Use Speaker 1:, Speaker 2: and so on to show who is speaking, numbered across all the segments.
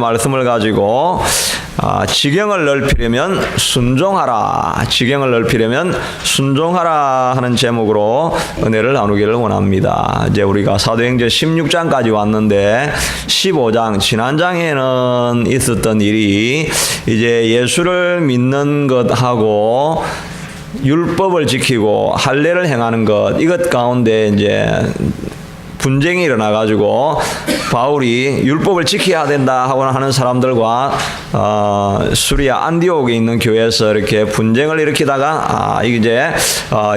Speaker 1: 말씀을 가지고 지경을 넓히려면 순종하라. 지경을 넓히려면 순종하라 하는 제목으로 은혜를 나누기를 원합니다. 이제 우리가 사도행전 16장까지 왔는데 15장 지난 장에는 있었던 일이 이제 예수를 믿는 것하고 율법을 지키고 할례를 행하는 것 이것 가운데 이제 분쟁이 일어나가지고 바울이 율법을 지켜야 된다 하고 하는 사람들과 수리아 안디옥에 있는 교회에서 이렇게 분쟁을 일으키다가 이제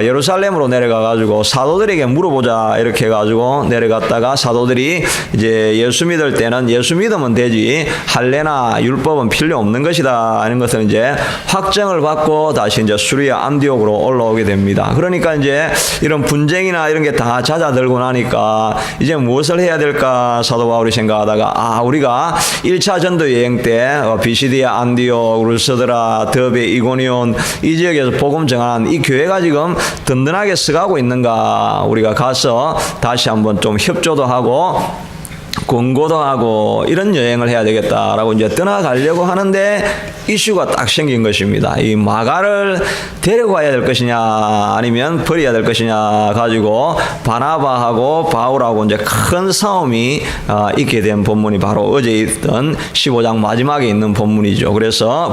Speaker 1: 예루살렘으로 내려가가지고 사도들에게 물어보자 이렇게 해가지고 내려갔다가 사도들이 이제 예수 믿을 때는 예수 믿으면 되지 할례나 율법은 필요 없는 것이다 하는 것을 이제 확정을 받고 다시 이제 수리아 안디옥으로 올라오게 됩니다. 그러니까 이제 이런 분쟁이나 이런 게 다 잦아들고 나니까 이제 무엇을 해야 될까 사도 바울이 생각하다가 우리가 1차 전도 여행 때 비시디아, 안디옥, 루스드라, 더베, 이고니온 이 지역에서 복음 전한 이 교회가 지금 든든하게 서가고 있는가 우리가 가서 다시 한번 좀 협조도 하고 권고도 하고 이런 여행을 해야 되겠다라고 이제 떠나가려고 하는데 이슈가 딱 생긴 것입니다. 이 마가를 데리고 가야 될 것이냐 아니면 버려야 될 것이냐 가지고 바나바하고 바울하고 이제 큰 싸움이 있게 된 본문이 바로 어제 있던 15장 마지막에 있는 본문이죠. 그래서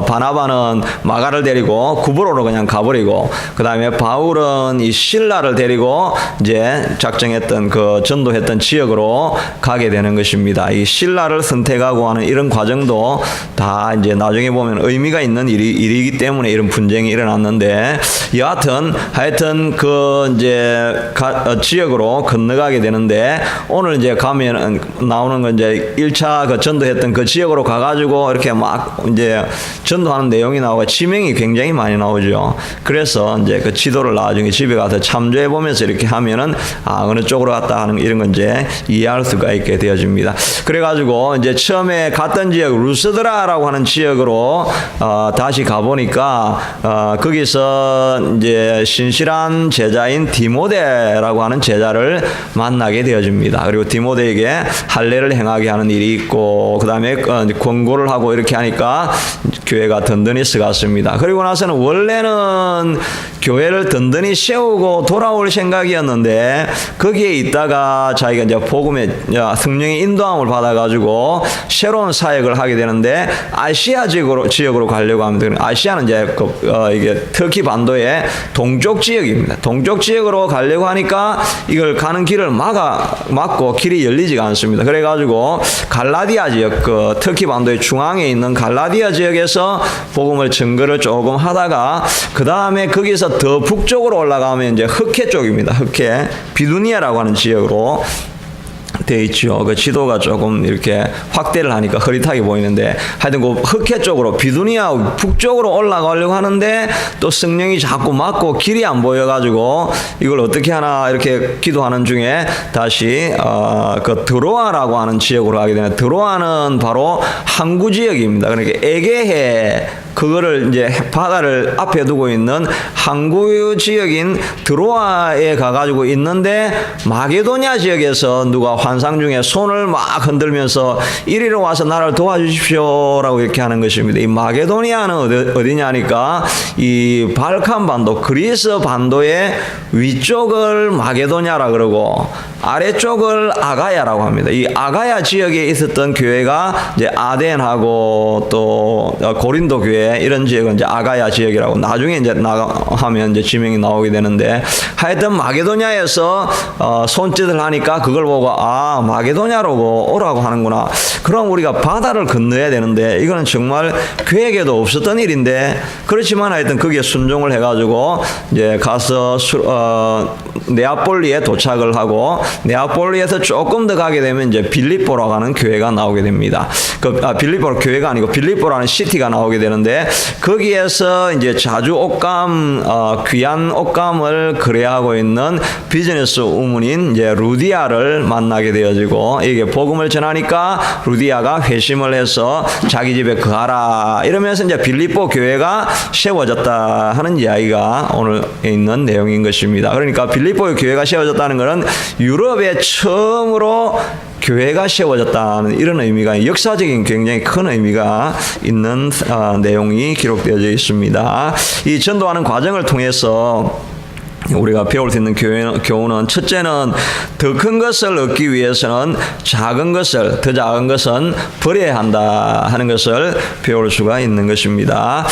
Speaker 1: 바나바는 마가를 데리고 구브로로 그냥 가버리고 그 다음에 바울은 이 실라를 데리고 이제 작정했던 그 전도했던 지역으로 가게 되는 것입니다. 이 실라를 선택하고 하는 이런 과정도 다 이제 나중에 보면 의미가 있는 일이기 때문에 이런 분쟁이 일어났는데 여하튼 하여튼 그 이제 지역으로 건너가게 되는데 오늘 이제 가면 나오는 건 이제 1차 그 전도했던 그 지역으로 가가지고 이렇게 막 이제 전도하는 내용이 나오고 지명이 굉장히 많이 나오죠. 그래서 이제 그 지도를 나중에 집에 가서 참조해 보면서 이렇게 하면은 어느 쪽으로 갔다 하는 이런 건 이제 이해할 수가 있게 되어집니다. 그래가지고 이제 처음에 갔던 지역 루스드라라고 하는 지역으로 다시 가보니까 거기서 이제 신실한 제자인 디모데라고 하는 제자를 만나게 되어집니다. 그리고 디모데에게 할례를 행하게 하는 일이 있고 그 다음에 권고를 하고 이렇게 하니까 교회가 든든히 서갔습니다. 그리고 나서는 원래는 교회를 든든히 세우고 돌아올 생각이었는데 거기에 있다가 자기가 이제 복음의 성령의 인도함을 받아가지고 새로운 사역을 하게 되는데 아시아 지역으로 가려고 합니다. 아시아는 이제 이게 터키 반도의 동쪽 지역입니다. 동쪽 지역으로 가려고 하니까 이걸 가는 길을 막고 길이 열리지가 않습니다. 그래가지고 갈라디아 지역, 그 터키 반도의 중앙에 있는 갈라디아 지역에서 복음을 증거를 조금 하다가 그 다음에 거기서 더 북쪽으로 올라가면 이제 흑해 쪽입니다. 흑해 비두니아라고 하는 지역으로 돼 있죠. 그 지도가 조금 이렇게 확대를 하니까 흐릿하게 보이는데 하여튼 그 흑해 쪽으로 비두니아 북쪽으로 올라가려고 하는데 또 성령이 자꾸 막고 길이 안 보여가지고 이걸 어떻게 하나 이렇게 기도하는 중에 다시 그 드로아라고 하는 지역으로 가게 되는 드로아는 바로 항구 지역입니다. 그러니까 에게해 그거를 이제 바다를 앞에 두고 있는 항구 지역인 드로아에 가가지고 있는데 마게도냐 지역에서 누가 환상 중에 손을 막 흔들면서 이리로 와서 나를 도와주십시오라고 이렇게 하는 것입니다. 이 마게도니아는 어디냐니까 이 발칸 반도 그리스 반도의 위쪽을 마게도냐라 그러고 아래쪽을 아가야라고 합니다. 이 아가야 지역에 있었던 교회가 이제 아덴하고 또 고린도 교회 이런 지역은 이제 아가야 지역이라고 나중에 이제 하면 이제 지명이 나오게 되는데 하여튼 마게도냐에서 손짓을 하니까 그걸 보고 마게도냐로 오라고 하는구나. 그럼 우리가 바다를 건너야 되는데 이거는 정말 계획에도 없었던 일인데 그렇지만 하여튼 거기에 순종을 해가지고 이제 가서 네아폴리에 도착을 하고 네아폴리에서 조금 더 가게 되면 이제 빌립보라고 하는 교회가 나오게 됩니다. 빌립보 교회가 아니고 빌립보라는 시티가 나오게 되는데 거기에서 이제 자주 옷감 귀한 옷감을 거래하고 있는 비즈니스 우문인 이제 루디아를 만나게 되어지고 이게 복음을 전하니까 루디아가 회심을 해서 자기 집에 거하라 이러면서 이제 빌립보 교회가 세워졌다 하는 이야기가 오늘 있는 내용인 것입니다. 그러니까 빌립보 교회가 세워졌다는 것은 유럽에 처음으로 교회가 세워졌다는 이런 의미가, 역사적인 굉장히 큰 의미가 있는 내용이 기록되어져 있습니다. 이 전도하는 과정을 통해서 우리가 배울 수 있는 교훈은, 첫째는 더 큰 것을 얻기 위해서는 더 작은 것은 버려야 한다 하는 것을 배울 수가 있는 것입니다.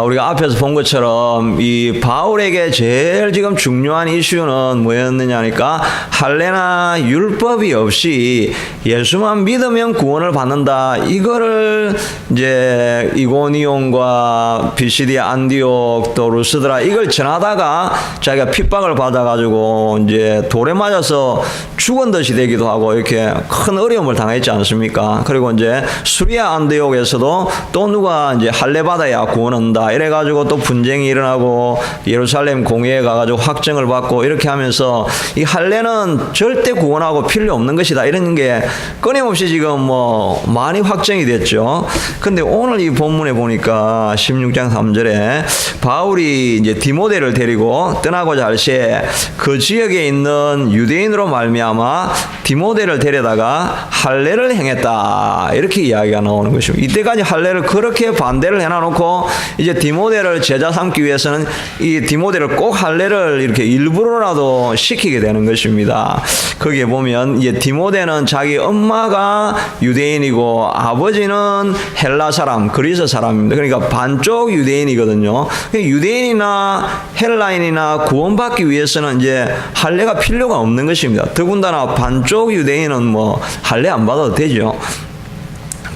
Speaker 1: 우리가 앞에서 본 것처럼 이 바울에게 제일 지금 중요한 이슈는 뭐였느냐 하니까, 할례나 율법이 없이 예수만 믿으면 구원을 받는다, 이거를 이제 이고니온과 비시디아, 안디옥, 또 루스드라 이걸 전하다가 자기가 핍박을 받아가지고 이제 돌에 맞아서 죽은 듯이 되기도 하고 이렇게 큰 어려움을 당했지 않습니까? 그리고 이제 수리아 안디옥에서도 또 누가 이제 할례 받아야 구원한다 이래가지고 또 분쟁이 일어나고 예루살렘 공회에 가가지고 확정을 받고 이렇게 하면서 이 할례는 절대 구원하고 필요 없는 것이다 이런 게 끊임없이 지금 뭐 많이 확정이 됐죠. 근데 오늘 이 본문에 보니까 16장 3절에 바울이 이제 디모데를 데리고 떠나고자 할 시에 그 지역에 있는 유대인으로 말미암아 디모데를 데려다가 할례를 행했다 이렇게 이야기가 나오는 것이고, 이때까지 할례를 그렇게 반대를 해놔놓고 이제 디모데를 제자 삼기 위해서는 이 디모데를 꼭 할례를 이렇게 일부러라도 시키게 되는 것입니다. 거기에 보면 이제 디모데는 자기 엄마가 유대인이고 아버지는 헬라 사람, 그리스 사람입니다. 그러니까 반쪽 유대인이거든요. 유대인이나 헬라인이나 구원받기 위해서는 이제 할례가 필요가 없는 것입니다. 더군다나 반쪽 유대인은 뭐 할례 안 받아도 되죠.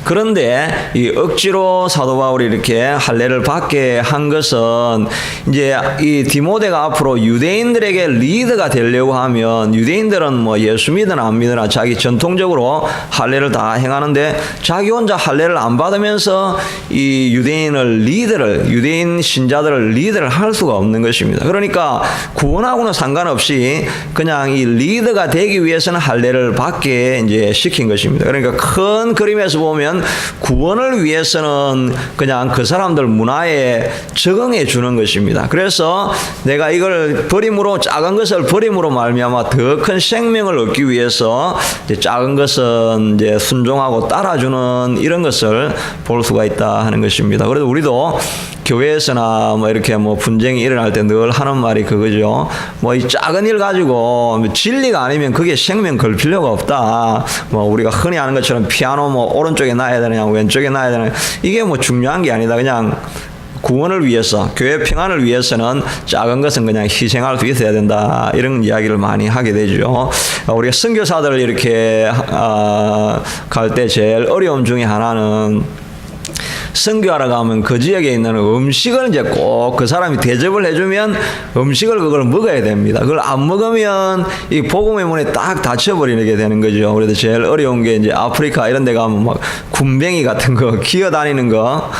Speaker 1: 그런데 이 억지로 사도 바울이 이렇게 할례를 받게 한 것은, 이제 이 디모데가 앞으로 유대인들에게 리더가 되려고 하면, 유대인들은 뭐 예수 믿으나 안 믿으나 자기 전통적으로 할례를 다 행하는데 자기 혼자 할례를 안 받으면서 이 유대인 신자들을 리더를 할 수가 없는 것입니다. 그러니까 구원하고는 상관없이 그냥 이 리더가 되기 위해서는 할례를 받게 이제 시킨 것입니다. 그러니까 큰 그림에서 보면 구원을 위해서는 그냥 그 사람들 문화에 적응해 주는 것입니다. 그래서 내가 이걸 버림으로, 작은 것을 버림으로 말미암아 더 큰 생명을 얻기 위해서 이제 작은 것은 이제 순종하고 따라주는 이런 것을 볼 수가 있다 하는 것입니다. 그래서 우리도 교회에서나 뭐 이렇게 뭐 분쟁이 일어날 때 늘 하는 말이 그거죠. 뭐 이 작은 일 가지고 진리가 아니면 그게 생명 걸 필요가 없다. 뭐 우리가 흔히 하는 것처럼 피아노 뭐 오른쪽에 놔야 되느냐 왼쪽에 놔야 되느냐, 이게 뭐 중요한 게 아니다. 그냥 구원을 위해서, 교회 평안을 위해서는 작은 것은 그냥 희생할 수 있어야 된다, 이런 이야기를 많이 하게 되죠. 우리가 선교사들을 이렇게 갈 때 제일 어려움 중에 하나는, 선교하러 가면 그 지역에 있는 음식을 이제 꼭 그 사람이 대접을 해주면 음식을 그걸 먹어야 됩니다. 그걸 안 먹으면 이 복음의 문에 딱 닫혀버리게 되는 거죠. 그래서 제일 어려운 게 이제 아프리카 이런 데 가면 막 군뱅이 같은 거 기어다니는 거,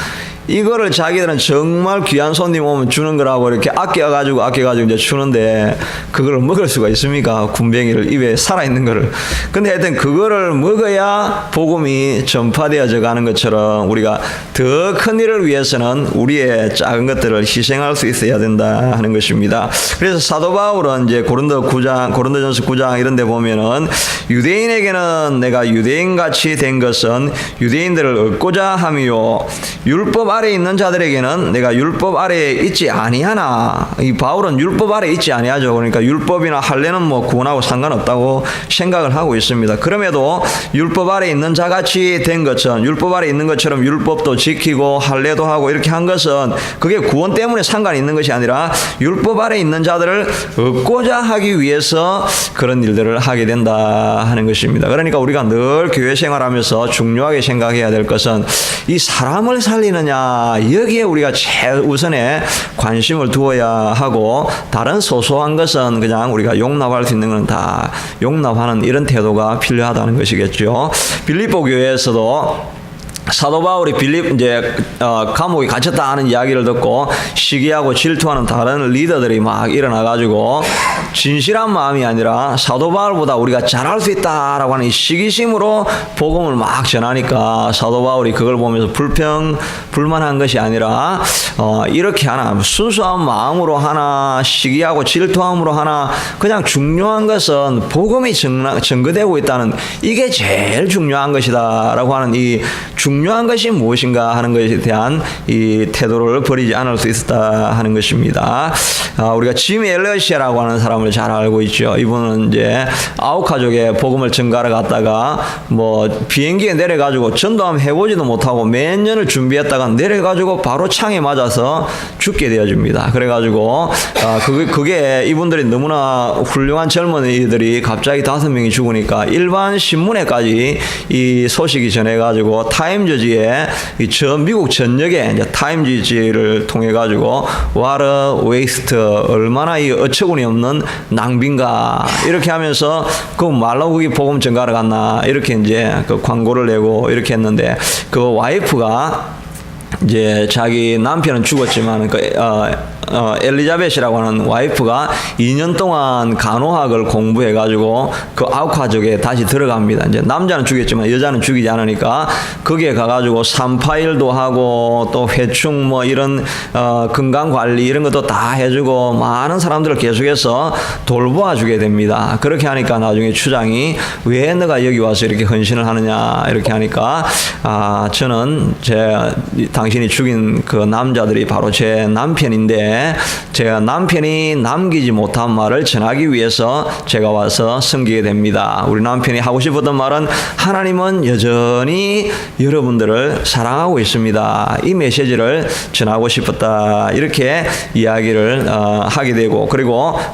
Speaker 1: 이거를 자기들은 정말 귀한 손님 오면 주는 거라고 이렇게 아껴가지고 이제 주는데 그걸 먹을 수가 있습니까? 군뱅이를, 입에 살아있는 거를. 근데 하여튼 그거를 먹어야 복음이 전파되어져 가는 것처럼 우리가 더 큰 일을 위해서는 우리의 작은 것들을 희생할 수 있어야 된다 하는 것입니다. 그래서 사도 바울은 이제 고린도전서 9장 이런 데 보면은, 유대인에게는 내가 유대인같이 된 것은 유대인들을 얻고자 함이요, 율법 아래에 있는 자들에게는 내가 율법 아래에 있지 아니하나. 이 바울은 율법 아래에 있지 아니하죠. 그러니까 율법이나 할례는 뭐 구원하고 상관없다고 생각을 하고 있습니다. 그럼에도 율법 아래에 있는 자같이 된 것은, 율법 아래에 있는 것처럼 율법도 지키고 할례도 하고 이렇게 한 것은 그게 구원 때문에 상관이 있는 것이 아니라 율법 아래에 있는 자들을 얻고자 하기 위해서 그런 일들을 하게 된다 하는 것입니다. 그러니까 우리가 늘 교회 생활하면서 중요하게 생각해야 될 것은, 이 사람을 살리느냐, 여기에 우리가 최우선에 관심을 두어야 하고, 다른 소소한 것은 그냥 우리가 용납할 수 있는 건 다 용납하는 이런 태도가 필요하다는 것이겠죠. 빌립보 교회에서도 사도 바울이 빌립 감옥에 갇혔다 하는 이야기를 듣고 시기하고 질투하는 다른 리더들이 막 일어나가지고 진실한 마음이 아니라 사도 바울보다 우리가 잘할 수 있다라고 하는 이 시기심으로 복음을 막 전하니까 사도 바울이 그걸 보면서 불만한 것이 아니라 이렇게 하나 순수한 마음으로 하나 시기하고 질투함으로 하나 그냥 중요한 것은 복음이 증거되고 있다는 이게 제일 중요한 것이다라고 하는 이 중요한 것이 무엇인가 하는 것에 대한 이 태도를 버리지 않을 수 있었다 하는 것입니다. 우리가 짐 엘러시아라고 하는 사람을 잘 알고 있죠. 이분은 이제 아우카족에 복음을 전가하러 갔다가 뭐 비행기에 내려가지고 전도함 해보지도 못하고 몇 년을 준비했다가 내려가지고 바로 창에 맞아서 죽게 되어집니다. 그래가지고 그게 이분들이 너무나 훌륭한 젊은이들이 갑자기 5명이 죽으니까 일반 신문에까지 이 소식이 전해가지고 타임즈지에 미국 전역에 이제 타임즈지를 통해 가지고 what a waste 얼마나 이 어처구니 없는 낭비인가 이렇게 하면서 그 말로 그게 복음 전가하러 갔나 이렇게 이제 그 광고를 내고 이렇게 했는데 그 와이프가 이제 자기 남편은 죽었지만 엘리자벳이라고 하는 와이프가 2년 동안 간호학을 공부해가지고 그 아우카족에 다시 들어갑니다. 이제 남자는 죽였지만 여자는 죽이지 않으니까 거기에 가가지고 산파일도 하고 또 회충 뭐 이런 건강 관리 이런 것도 다 해주고 많은 사람들을 계속해서 돌보아주게 됩니다. 그렇게 하니까 나중에 추장이 왜 너가 여기 와서 이렇게 헌신을 하느냐 이렇게 하니까 저는 당신이 죽인 그 남자들이 바로 제 남편인데 제가 남편이 남기지 못한 말을 전하기 위해서 제가 와서 섬기게 됩니다. 우리 남편이 하고 싶었던 말은 하나님은 여전히 여러분들을 사랑하고 있습니다. 이 메시지를 전하고 싶었다. 이렇게 이야기를 하게 되고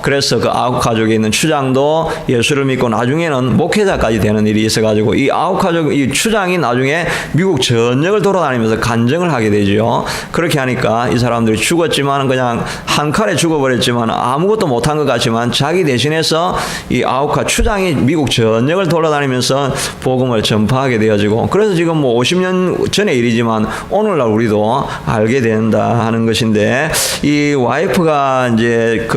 Speaker 1: 그래서 그 아우카족에 있는 추장도 예수를 믿고 나중에는 목회자까지 되는 일이 있어가지고 이 아우카족 이 추장이 나중에 미국 전역을 돌아다니면서 간증을 하게 되죠. 그렇게 하니까 이 사람들이 죽었지만 그냥 한 칼에 죽어버렸지만 아무것도 못한 것 같지만 자기 대신해서 이 아우카 추장이 미국 전역을 돌아다니면서 복음을 전파하게 되어지고 그래서 지금 뭐 50년 전의 일이지만 오늘날 우리도 알게 된다 하는 것인데 이 와이프가 이제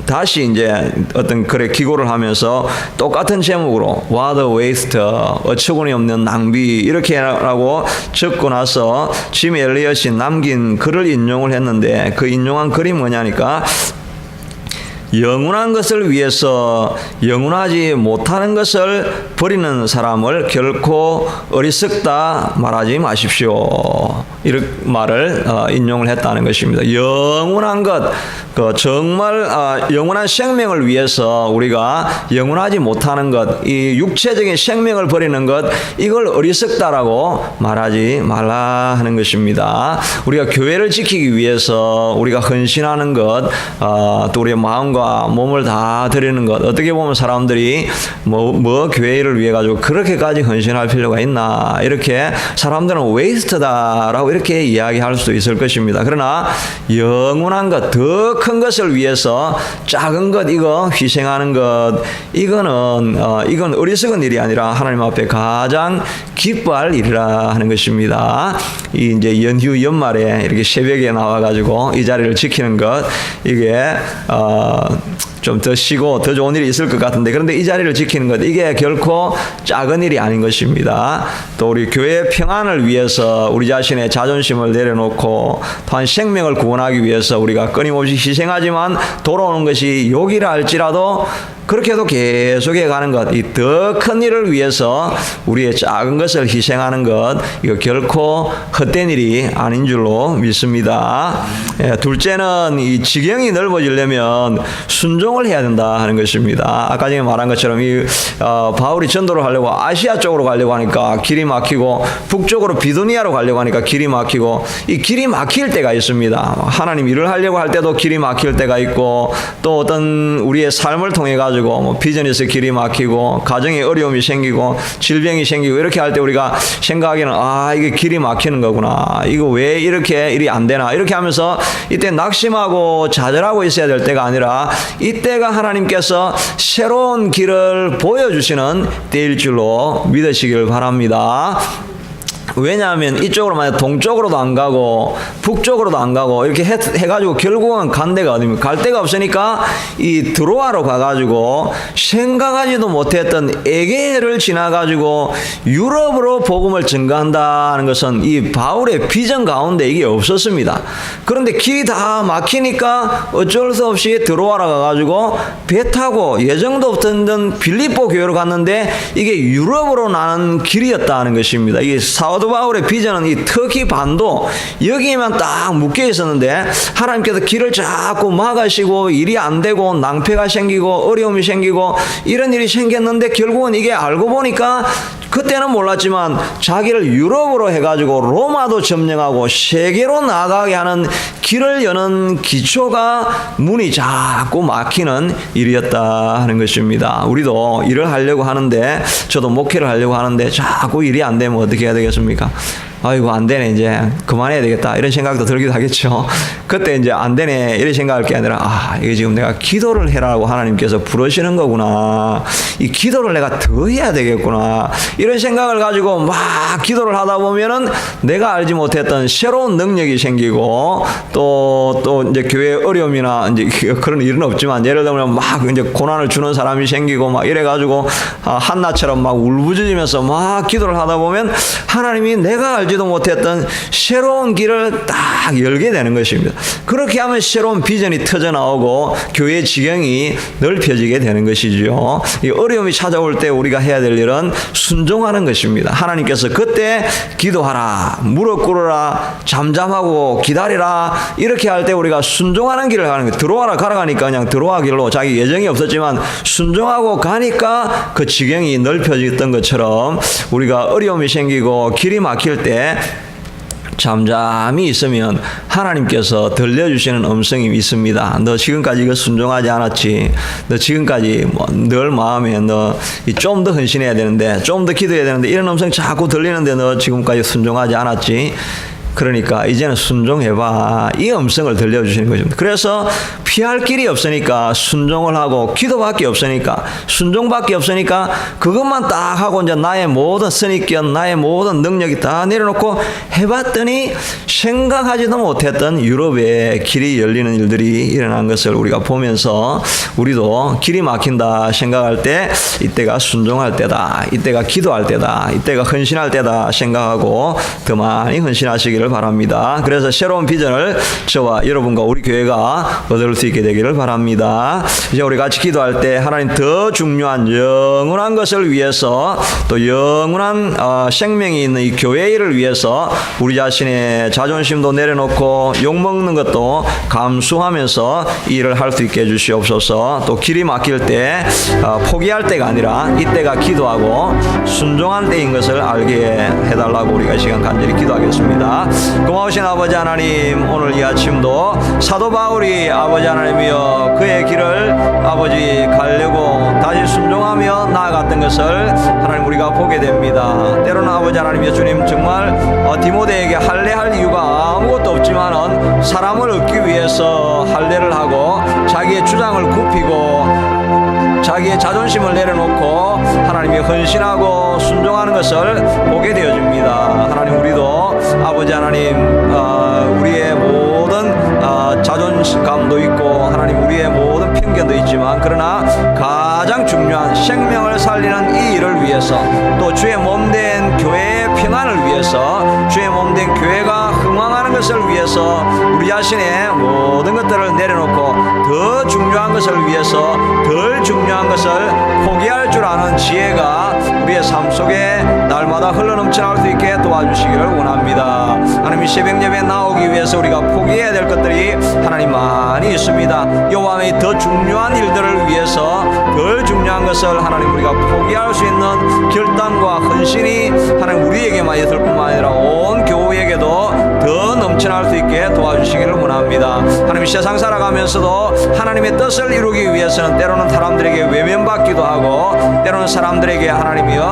Speaker 1: 다시 이제 어떤 그래 기고를 하면서 똑같은 제목으로 What a waste 어처구니 없는 낭비 이렇게라고 적고 나서 짐 엘리엇이 남긴 글을 인용을 했는데 그 인용한 글이 뭐냐니까 영원한 것을 위해서 영원하지 못하는 것을 버리는 사람을 결코 어리석다 말하지 마십시오. 이렇게 말을 인용을 했다는 것입니다. 영원한 것, 정말 영원한 생명을 위해서 우리가 영원하지 못하는 것, 이 육체적인 생명을 버리는 것, 이걸 어리석다라고 말하지 말라 하는 것입니다. 우리가 교회를 지키기 위해서 우리가 헌신하는 것, 또 우리의 마음과 몸을 다 드리는 것, 어떻게 보면 사람들이 뭐 교회를 위해 가지고 그렇게까지 헌신할 필요가 있나 이렇게 사람들은 웨이스트다라고 이렇게 이야기할 수도 있을 것입니다. 그러나 영원한 것, 더 큰 것을 위해서 작은 것 이거 희생하는 것 이건 어리석은 일이 아니라 하나님 앞에 가장 기뻐할 일이라 하는 것입니다. 이제 연말에 이렇게 새벽에 나와 가지고 이 자리를 지키는 것 이게 좀 더 쉬고 더 좋은 일이 있을 것 같은데 그런데 이 자리를 지키는 것 이게 결코 작은 일이 아닌 것입니다. 또 우리 교회의 평안을 위해서 우리 자신의 자존심을 내려놓고 또한 생명을 구원하기 위해서 우리가 끊임없이 희생하지만 돌아오는 것이 욕이라 할지라도 그렇게 해도 계속해 가는 것, 이 더 큰 일을 위해서 우리의 작은 것을 희생하는 것, 이거 결코 헛된 일이 아닌 줄로 믿습니다. 둘째는 이 지경이 넓어지려면 순종을 해야 된다 하는 것입니다. 아까 전에 말한 것처럼 바울이 전도를 하려고 아시아 쪽으로 가려고 하니까 길이 막히고 북쪽으로 비두니아로 가려고 하니까 길이 막히고 이 길이 막힐 때가 있습니다. 하나님 일을 하려고 할 때도 길이 막힐 때가 있고 또 어떤 우리의 삶을 통해 가지고 뭐 비즈니스 길이 막히고 가정에 어려움이 생기고 질병이 생기고 이렇게 할 때 우리가 생각하기는 이게 길이 막히는 거구나. 이거 왜 이렇게 일이 안 되나. 이렇게 하면서 이때 낙심하고 좌절하고 있어야 될 때가 아니라 이때가 하나님께서 새로운 길을 보여주시는 때일 줄로 믿으시길 바랍니다. 왜냐하면 이쪽으로 만약 동쪽으로도 안 가고 북쪽으로도 안 가고 이렇게 해가지고 결국은 간 데가 어디입니까? 갈 데가 없으니까 이 드로아로 가가지고 생각하지도 못했던 에게를 지나가지고 유럽으로 복음을 증가한다는 것은 이 바울의 비전 가운데 이게 없었습니다. 그런데 길이 다 막히니까 어쩔 수 없이 드로아로 가가지고 배 타고 예정도 없던 빌립보 교회로 갔는데 이게 유럽으로 나는 길이었다는 것입니다. 이게 사도 바울의 비전은 이 터키 반도 여기에만 딱 묶여 있었는데 하나님께서 길을 자꾸 막으시고 일이 안 되고 낭패가 생기고 어려움이 생기고 이런 일이 생겼는데 결국은 이게 알고 보니까 그때는 몰랐지만 자기를 유럽으로 해가지고 로마도 점령하고 세계로 나가게 하는 길을 여는 기초가 문이 자꾸 막히는 일이었다 하는 것입니다. 우리도 일을 하려고 하는데 저도 목회를 하려고 하는데 자꾸 일이 안 되면 어떻게 해야 되겠습니까? 아이고 안 되네 이제 그만해야 되겠다 이런 생각도 들기도 하겠죠. 그때 이제 안 되네 이런 생각할 게 아니라 이게 지금 내가 기도를 해라고 하나님께서 부르시는 거구나. 이 기도를 내가 더 해야 되겠구나. 이런 생각을 가지고 막 기도를 하다 보면은 내가 알지 못했던 새로운 능력이 생기고 또 이제 교회 어려움이나 이제 그런 일은 없지만 예를 들면 막 이제 고난을 주는 사람이 생기고 막 이래 가지고 한나처럼 막 울부짖으면서 막 기도를 하다 보면 하나님이 내가 알지도 못했던 새로운 길을 딱 열게 되는 것입니다. 그렇게 하면 새로운 비전이 터져 나오고 교회의 지경이 넓혀지게 되는 것이죠. 이 어려움이 찾아올 때 우리가 해야 될 일은 순종하는 것입니다. 하나님께서 그때 기도하라, 무릎 꿇어라, 잠잠하고 기다리라 이렇게 할 때 우리가 순종하는 길을 가는 거예요. 들어와라 가라가니까 그냥 들어와 길로 자기 예정이 없었지만 순종하고 가니까 그 지경이 넓혀졌던 것처럼 우리가 어려움이 생기고 길이 막힐 때 잠잠히 있으면 하나님께서 들려주시는 음성이 있습니다. 너 지금까지 이거 순종하지 않았지. 너 지금까지 늘 마음에 너 좀 더 헌신해야 되는데 좀 더 기도해야 되는데 이런 음성 자꾸 들리는데 너 지금까지 순종하지 않았지. 그러니까 이제는 순종해봐. 이 음성을 들려주시는 것입니다. 그래서 피할 길이 없으니까 순종을 하고 기도밖에 없으니까 순종밖에 없으니까 그것만 딱 하고 이제 나의 모든 선입견 나의 모든 능력이 다 내려놓고 해봤더니 생각하지도 못했던 유럽의 길이 열리는 일들이 일어난 것을 우리가 보면서 우리도 길이 막힌다 생각할 때 이때가 순종할 때다. 이때가 기도할 때다. 이때가 헌신할 때다 생각하고 더 많이 헌신하시기를 바랍니다. 그래서 새로운 비전을 저와 여러분과 우리 교회가 얻을 수 있게 되기를 바랍니다. 이제 우리 같이 기도할 때 하나님 더 중요한 영원한 것을 위해서 또 영원한 생명이 있는 이 교회 일을 위해서 우리 자신의 자존심도 내려놓고 욕먹는 것도 감수하면서 이 일을 할 수 있게 해주시옵소서. 또 길이 막힐 때 포기할 때가 아니라 이때가 기도하고 순종한 때인 것을 알게 해달라고 우리가 이 시간 간절히 기도하겠습니다. 고마우신 아버지 하나님, 오늘 이 아침도 사도 바울이 아버지 하나님이여 그의 길을 아버지 가려고 다시 순종하며 나아갔던 것을 하나님 우리가 보게 됩니다. 때로는 아버지 하나님이여 주님 정말 디모데에게 할례할 이유가 아무것도 없지만은 사람을 얻기 위해서 할례를 하고 자기의 주장을 굽히고 자기의 자존심을 내려놓고 하나님이 헌신하고 순종하는 것을 보게 되어집니다. 하나님 우리도 아버지 하나님 우리의 모든 자존감도 있고 하나님 우리의 모든 편견도 있지만 그러나 가장 중요한 생명을 살리는 이 일을 위해서 또 주의 몸된 교회의 평안을 위해서 주의 몸된 교회가 흥왕하는 것을 위해서 우리 자신의 모든 것들을 내려놓고 더 중요한 것을 위해서 덜 중요한 것을 포기할 줄 아는 지혜가 우리의 삶 속에 날마다 흘러넘쳐날 수 있게 도와주시기를 원합니다. 하나님 이 새벽 예배에 나오기 위해서 우리가 포기해야 될 것들이 하나님 많이 있습니다. 여호와의 더 중요한 일들을 위해서 덜 중요한 것을 하나님 우리가 포기할 수 있는 결단과 헌신이 하나님 우리에게만 있을 뿐만 아니라 온 교회에게도 더 넘쳐날 수 있게 도와주시기를 원합니다. 하나님 세상 살아가면서도 하나님의 뜻을 이루기 위해서는 때로는 사람들에게 외면받기도 하고 때로는 사람들에게 하나님이여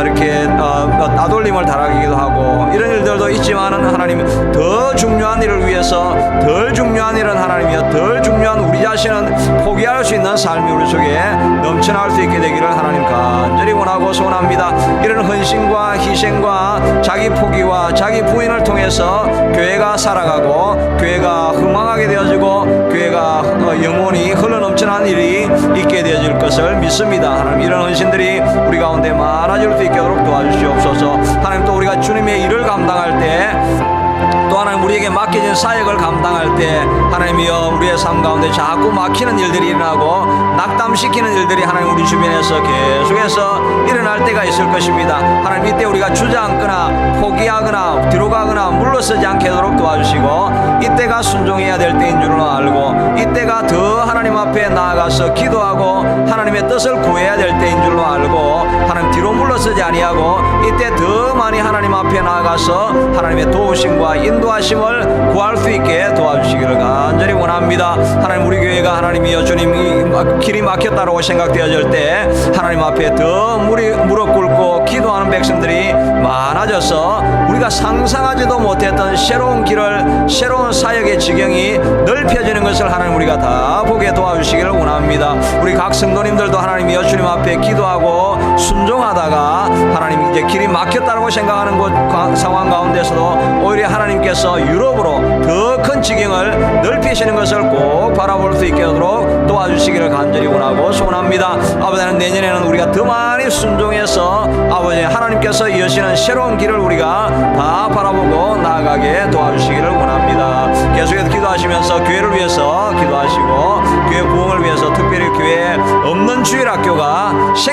Speaker 1: 이렇게 따돌림을 당하기도 하고 이런 일들도 있지만은 하나님 더 중요한 일을 위해서 덜 중요한 일은 하나님이여 덜 중요한 우리 자신은 포기할 수 있는 삶이 우리 속에 넘쳐날 수 있게 되기를 하나님 간절히 원하고 소원합니다. 이런 헌신과 희생과 자기 포기와 자기 부인을 통해서 교회가 살아가고 교회가 흥망하게 되어지고 교회가 영원히 흘러넘치는 일이 있게 되어질 것을 믿습니다. 하나님 이런 헌신들이 우리 가운데 많아질 수 있도록 도와주시옵소서. 하나님 또 우리가 주님의 일을 감당할 때 또 하나님 우리에게 맡겨진 사역을 감당할 때 하나님이여 우리의 삶 가운데 자꾸 막히는 일들이 일어나고 낙담시키는 일들이 하나님 우리 주변에서 계속해서 일어날 때가 있을 것입니다. 하나님 이때 우리가 주저앉거나 포기하거나 뒤로 가거나 물러서지 않게 하도록 도와주시고 이때가 순종해야 될 때인 줄로 알고 이때가 더 하나님 앞에 나아가서 기도하고 하나님의 뜻을 구해야 될 때인 줄로 알고 하나님 뒤로 물러서지 아니하고 이때 더 많이 하나님 앞에 나아가서 하나님의 도우심과 인도하심을 구할 수 있게 도와주시기를 간절히 원합니다. 하나님 우리 교회가 하나님이여 주님이 길이 막혔다고 생각되어질 때 하나님 앞에 더 무릎 꿇고 기도하는 백성들이 많아져서 우리가 상상하지도 못했던 새로운 길을 새로운 사역의 지경이 넓혀지는 것을 하나님 우리가 다 보게 도와주시기를 원합니다. 우리 각 성도님들도 하나님이여 주님 앞에 기도하고 순종하다가 하나님 이제 길이 막혔다고 생각하는 곳 상황 가운데서도 오히려 하나님께서 유럽으로 더 큰 지경을 넓히시는 것을 꼭 바라볼 수 있게 하도록 도와주시기를 간절히 원하고 소원합니다. 아버지 하나님 내년에는 우리가 더 많이 순종해서 아버지 하나님께서 여시는 새로운 길을 우리가 다 바라보고 나아가게 도와주시기를 원합니다. 계속해서 기도하시면서 교회를 위해서 기도하시고 교회 부흥을 위해서 특별히 교회에 없는 주일학교가 생기